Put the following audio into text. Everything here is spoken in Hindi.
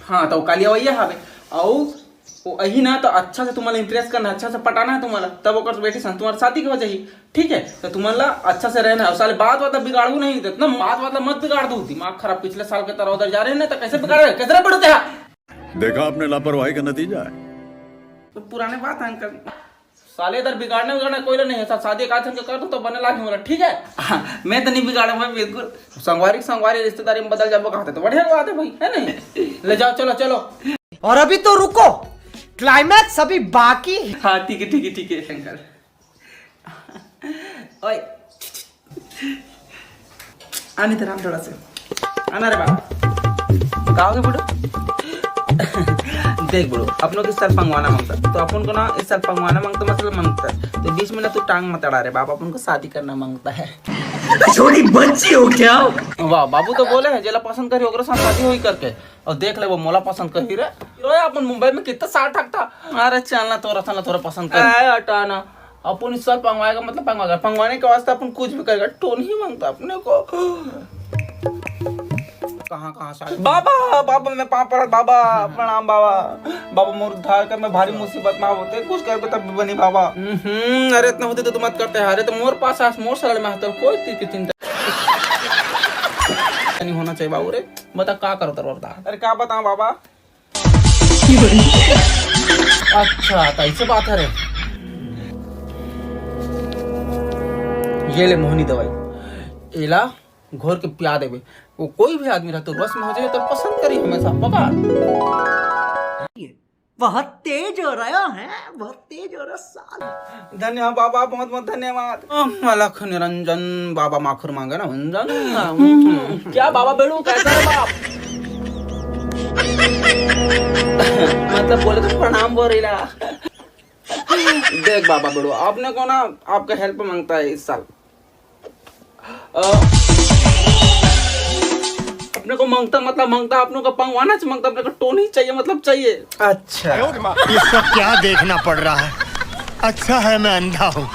हाँ तो कालिया वही हवे और वही ना तो अच्छा से तुम्हाला इम्प्रेस करना, अच्छा से पटाना है तुम्हाला, तब ओकर बेटी सन तुम्हारी शादी के वजह ही। ठीक है तो तुम्हाला अच्छा से रहना है, साले बात वाला बिगाड़ू नहीं देते ना, बात वाला मत बिगाड़ दो, दिमाग खराब पिछले साल के तरह उधर जा रहे हैं ना, तो कैसे बिगाड़ रहे, कैसे पड़ते हैं। देखा आपने लापरवाही का नतीजा है। तो पुराने बात है अंकल, साले इधर बिगाड़ने कोई नहीं है, शादी का कर दो तो बने लाख में बोला। ठीक है हाँ, मैं तो नहीं बिगाड़ा भाई, बिल्कुल संगवारी रिश्तेदारी में बदल जाओ कहते तो बढ़िया बात है भाई, है नहीं। ले जाओ चलो चलो। और अभी तो रुको, क्लाइमैक्स अभी बाकी। हाँ ठीक है अंकल। ओए आने तेरा थोड़ा से आना रे बाबा, गाओगे बुढ़ो। देख बुढ़ो, अपनों के साल पंगवाना मांगता तो अपन को ना इस साल पंगवाना मांगता मतलब मांगता है, तो बीच में ना तू टांग मत अड़ा रे बाबा, अपन को शादी करना मांगता है। छोटी बच्ची हो क्या? वाह बाबू तो बोले है जेला पसंद करी ओकरे साथ शादी होई करके, और देख ले वो मोला पसंद करी रे। ओए अपन मुंबई में कितना साल ठगता, अरे चलना तोरा पसंद कर हटाना, अपन इस साल पंगवाएगा मतलब पंगवाएगा, पंगवाने के वास्ते अपन कुछ भी करेगा, टोन ही मांगता अपने को। कहाँ शादी बाबा मैं पाँव पड़ा बाबा, प्रणाम बाबा मोर उद्धार कर, मैं भारी मुसीबत में होते कुछ कर तब भी बनी बाबा। अरे इतना होते तो मत करते, अरे तो मोर पास मोर सर में तो कोई चीज की चिंता नहीं होना चाहिए बाबू रे। बता क्या करो तर बता, अरे क्या बताऊं बाबा। अच्छा तो ऐसे बात है रे, ये ले मोहनी दवाई, एला घोर के पिया देवे, वो कोई भी आदमी रहता रस में हो जाए तो पसंद करी हमेशा पकड़। बहुत तेज हो रहा है, बहुत तेज हो रहा साल। धन्यवाद बाबा, बहुत बहुत धन्यवाद। अलख निरंजन बाबा माखुर मांगे ना भंजन। क्या बाबा बेड़ू कैसा है बाप? मतलब बोले तो प्रणाम बोल रही। देख बाबा बेड़ू, आपने को ना आपका हेल्प मांगता है इस साल, अपने को मांगता अपने को पंगवाना चाहिए, मांगता अपने को टोन ही चाहिए, मतलब चाहिए। अच्छा ये सब क्या देखना पड़ रहा है, अच्छा है मैं अंधा हूँ।